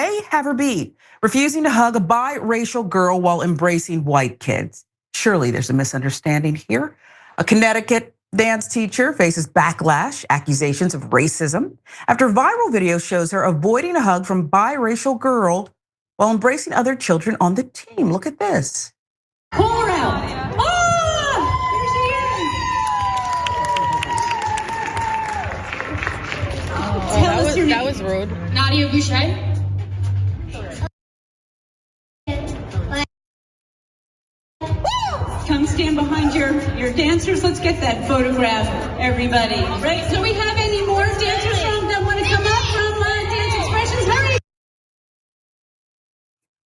may have her beat, refusing to hug a biracial girl while embracing white kids. Surely there's a misunderstanding here. A Connecticut dance teacher faces backlash, accusations of racism, after viral video shows her avoiding a hug from biracial girl while embracing other children on the team. Look at this. Pull her out. That was rude. Nadia Boucher. Come stand behind your dancers. Let's get that photograph, everybody. Right? Do we have any more dancers that want to come up from Dance Expressions? Hurry!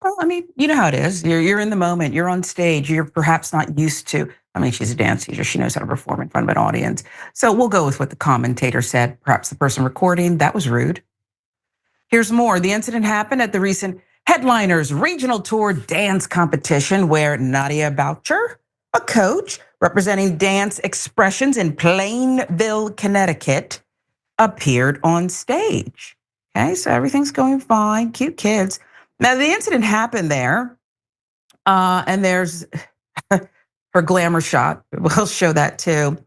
Well, I mean, you know how it is. You're in the moment. You're on stage. You're perhaps not used to. I mean, she's a dance teacher. She knows how to perform in front of an audience. So we'll go with what the commentator said. Perhaps the person recording, that was rude. Here's more. The incident happened at the recent Headliners Regional Tour Dance Competition where Nadia Boucher, a coach representing Dance Expressions in Plainville, Connecticut, appeared on stage. Okay, so everything's going fine. Cute kids. Now, the incident happened there, and there's her glamour shot. We'll show that too.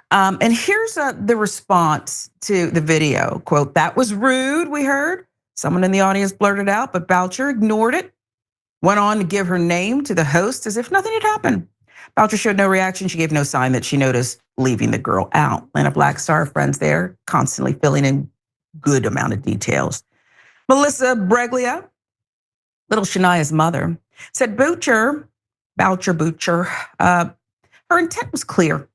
And here's the response to the video. Quote, "That was rude," we heard. Someone in the audience blurted out, but Boucher ignored it, went on to give her name to the host as if nothing had happened. Boucher showed no reaction. She gave no sign that she noticed leaving the girl out. Lana Black Star friends there, constantly filling in good amount of details. Melissa Breglia, little Shania's mother, said Boucher, her intent was clear,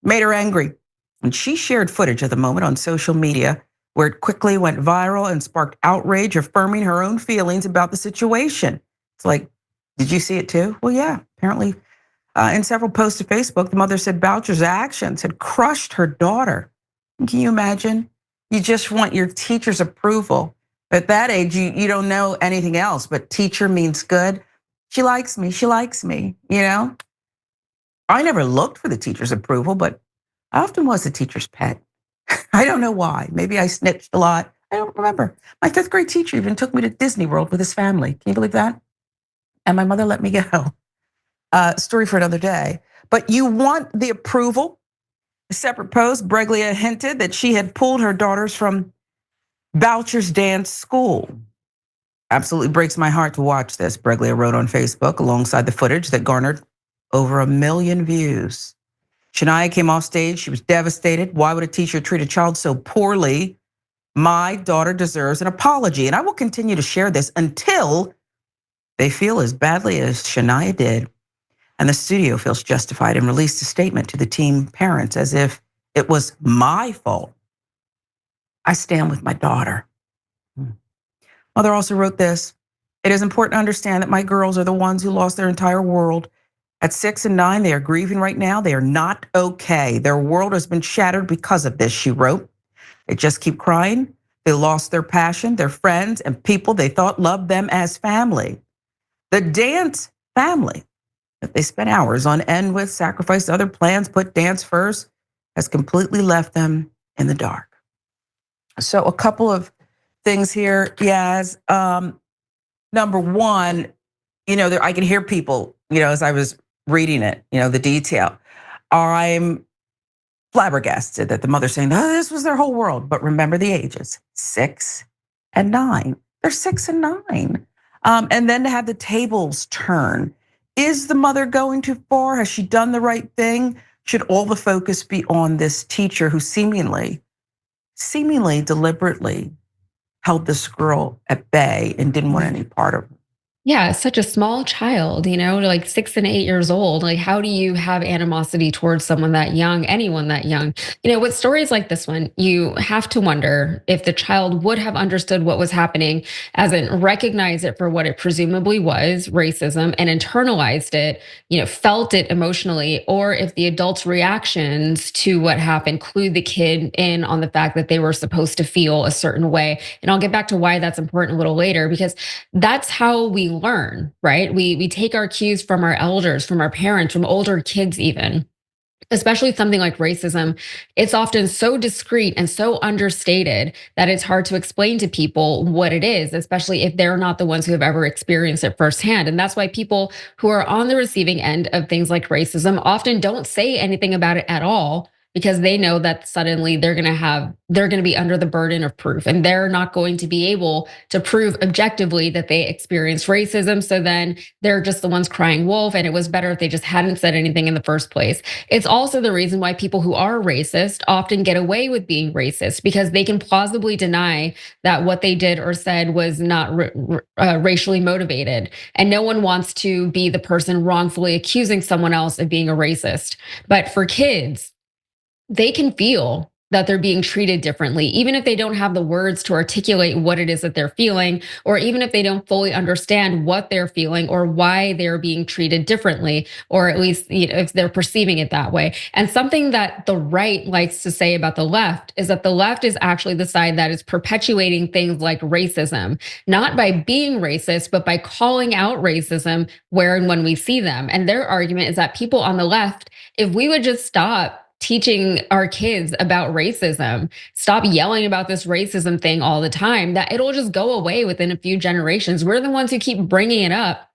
made her angry. And she shared footage of the moment on social media where it quickly went viral and sparked outrage, affirming her own feelings about the situation. It's like, did you see it too? Well, yeah, apparently. In several posts to Facebook, the mother said Boucher's actions had crushed her daughter. Can you imagine? You just want your teacher's approval. At that age, you don't know anything else, but teacher means good. She likes me, you know? I never looked for the teacher's approval, but I often was the teacher's pet. I don't know why. Maybe I snitched a lot. I don't remember. My 5th grade teacher even took me to Disney World with his family. Can you believe that? And my mother let me go. Story for another day. But you want the approval. A separate post, Breglia hinted that she had pulled her daughters from Boucher's dance school. Absolutely breaks my heart to watch this, Breglia wrote on Facebook alongside the footage that garnered over 1 million views. Shania came off stage. She was devastated. Why would a teacher treat a child so poorly? My daughter deserves an apology. And I will continue to share this until they feel as badly as Shania did. And the studio feels justified and released a statement to the teen parents as if it was my fault. I stand with my daughter. Mother also wrote this. It is important to understand that my girls are the ones who lost their entire world. At 6 and 9, they are grieving right now. They are not okay. Their world has been shattered because of this, she wrote. They just keep crying. They lost their passion, their friends, and people they thought loved them as family. The dance family that they spent hours on end with, sacrificed other plans, put dance first, has completely left them in the dark. So a couple of things here, Yaz. Number one, I can hear people, as I was reading it, the detail. I'm flabbergasted that the mother's saying, oh, this was their whole world. But remember the ages, 6 and 9. They're 6 and 9. And then to have the tables turn. Is the mother going too far? Has she done the right thing? Should all the focus be on this teacher who seemingly deliberately held this girl at bay and didn't want any part of her? Yeah, such a small child, like 6 and 8 years old. Like, how do you have animosity towards someone that young, anyone that young? With stories like this one, you have to wonder if the child would have understood what was happening, as in recognize it for what it presumably was, racism, and internalized it, felt it emotionally, or if the adults' reactions to what happened clued the kid in on the fact that they were supposed to feel a certain way. And I'll get back to why that's important a little later, because that's how we learn, right? We take our cues from our elders, from our parents, from older kids even. especially something like racism, it's often so discreet and so understated that it's hard to explain to people what it is, especially if they're not the ones who have ever experienced it firsthand. And that's why people who are on the receiving end of things like racism often don't say anything about it at all, because they know that suddenly they're going to be under the burden of proof, and they're not going to be able to prove objectively that they experienced racism. So then they're just the ones crying wolf, and it was better if they just hadn't said anything in the first place. It's also the reason why people who are racist often get away with being racist, because they can plausibly deny that what they did or said was not racially motivated. And no one wants to be the person wrongfully accusing someone else of being a racist. But for kids, they can feel that they're being treated differently, even if they don't have the words to articulate what it is that they're feeling, or even if they don't fully understand what they're feeling or why they're being treated differently, or at least if they're perceiving it that way. And something that the right likes to say about the left is that the left is actually the side that is perpetuating things like racism, not by being racist, but by calling out racism where and when we see them. And their argument is that people on the left, if we would just stop teaching our kids about racism, stop yelling about this racism thing all the time, that it'll just go away within a few generations. We're the ones who keep bringing it up.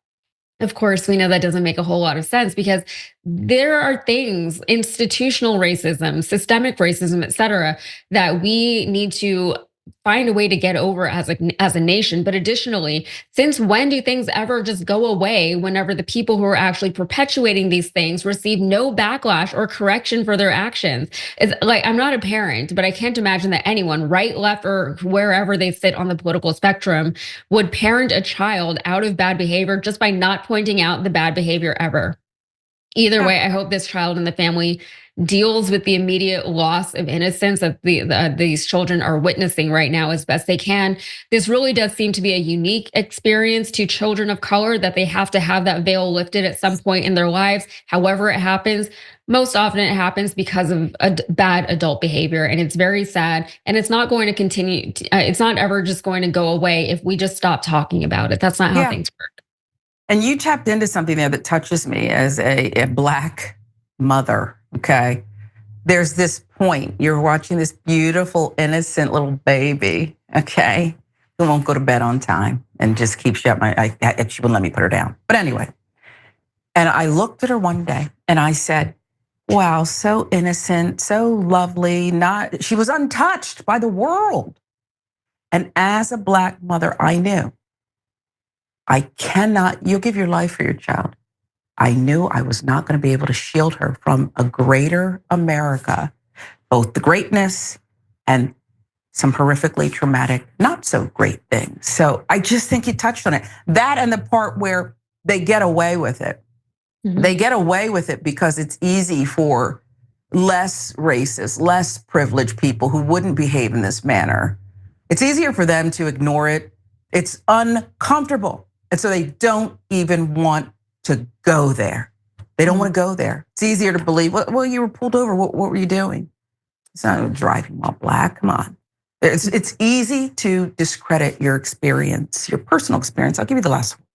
Of course, we know that doesn't make a whole lot of sense, because there are things, institutional racism, systemic racism, et cetera, that we need to find a way to get over as a nation. But additionally, since when do things ever just go away whenever the people who are actually perpetuating these things receive no backlash or correction for their actions? It's like, I'm not a parent, but I can't imagine that anyone, right, left, or wherever they sit on the political spectrum, would parent a child out of bad behavior just by not pointing out the bad behavior ever. Either way, I hope this child and the family deals with the immediate loss of innocence that these children are witnessing right now as best they can. This really does seem to be a unique experience to children of color, that they have to have that veil lifted at some point in their lives. However it happens, most often it happens because of bad adult behavior, and it's very sad. And it's not going to continue. It's not ever just going to go away if we just stop talking about it. That's not how things work. And you tapped into something there that touches me as a Black mother, okay? There's this point, you're watching this beautiful, innocent little baby, okay? Who won't go to bed on time and just keeps you up. She wouldn't let me put her down. But anyway, and I looked at her one day and I said, wow, so innocent, so lovely. She was untouched by the world. And as a Black mother, I knew you'll give your life for your child. I knew I was not going to be able to shield her from a greater America, both the greatness and some horrifically traumatic, not so great things. So I just think you touched on it. That and the part where they get away with it. Mm-hmm. They get away with it because it's easy for less racist, less privileged people who wouldn't behave in this manner. It's easier for them to ignore it. It's uncomfortable. And so they don't even want to go there. They don't want to go there. It's easier to believe, well, you were pulled over. What were you doing? It's not driving while Black. Come on. It's easy to discredit your experience, your personal experience. I'll give you the last one.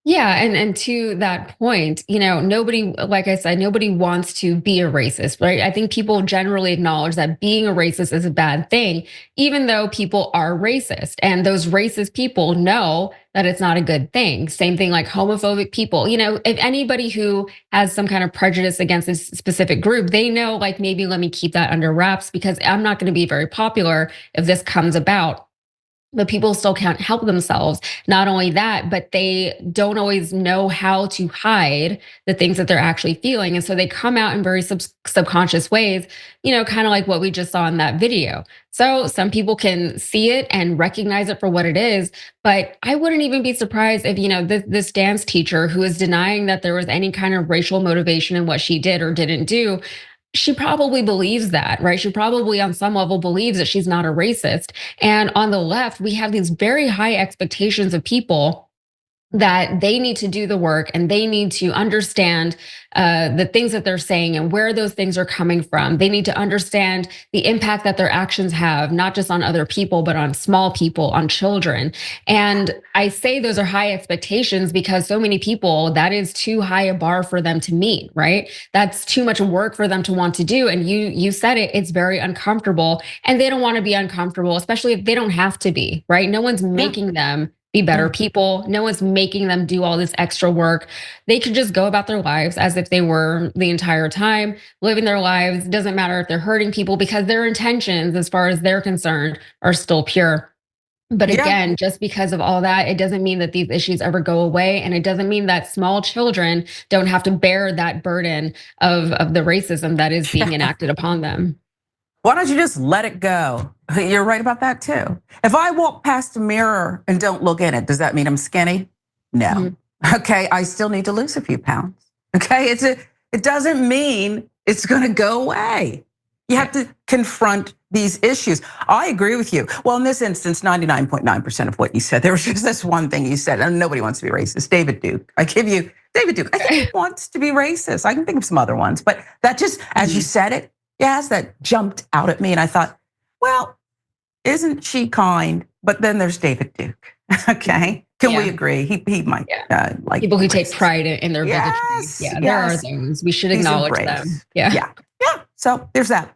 Yeah, and to that point, nobody, like I said, nobody wants to be a racist, right? I think people generally acknowledge that being a racist is a bad thing, even though people are racist. And those racist people know that it's not a good thing. Same thing like homophobic people. If anybody who has some kind of prejudice against a specific group, they know, like, maybe let me keep that under wraps because I'm not going to be very popular if this comes about. But people still can't help themselves. Not only that, but they don't always know how to hide the things that they're actually feeling. And so they come out in very subconscious ways, kind of like what we just saw in that video. So some people can see it and recognize it for what it is. But I wouldn't even be surprised if, this dance teacher who is denying that there was any kind of racial motivation in what she did or didn't do, she probably believes that, right? She probably on some level believes that she's not a racist. And on the left, we have these very high expectations of people that they need to do the work and they need to understand the things that they're saying and where those things are coming from. They need to understand the impact that their actions have, not just on other people, but on small people, on children. And I say those are high expectations because so many people, that is too high a bar for them to meet, right? That's too much work for them to want to do. And you said it, it's very uncomfortable. And they don't want to be uncomfortable, especially if they don't have to be, right? No one's making them be better people. No one's making them do all this extra work. They could just go about their lives as if they were the entire time living their lives. Doesn't matter if they're hurting people because their intentions, as far as they're concerned, are still pure. But Yeah. again, just because of all that, it doesn't mean that these issues ever go away. And it doesn't mean that small children don't have to bear that burden of the racism that is being enacted upon them. Why don't you just let it go? You're right about that too. If I walk past a mirror and don't look in it, does that mean I'm skinny? No. Okay, I still need to lose a few pounds. Okay, it doesn't mean it's going to go away. You have to confront these issues. I agree with you. Well, in this instance, 99.9% of what you said, there was just this one thing you said, and nobody wants to be racist. David Duke. I give you David Duke. I think he wants to be racist. I can think of some other ones, but that just, as you said it, yes, that jumped out at me. And I thought, well, isn't she kind? But then there's David Duke. Okay. Can we agree? He might like people who take pride in their bigotry. Yeah, there are those. We should acknowledge them. Yeah. So there's that.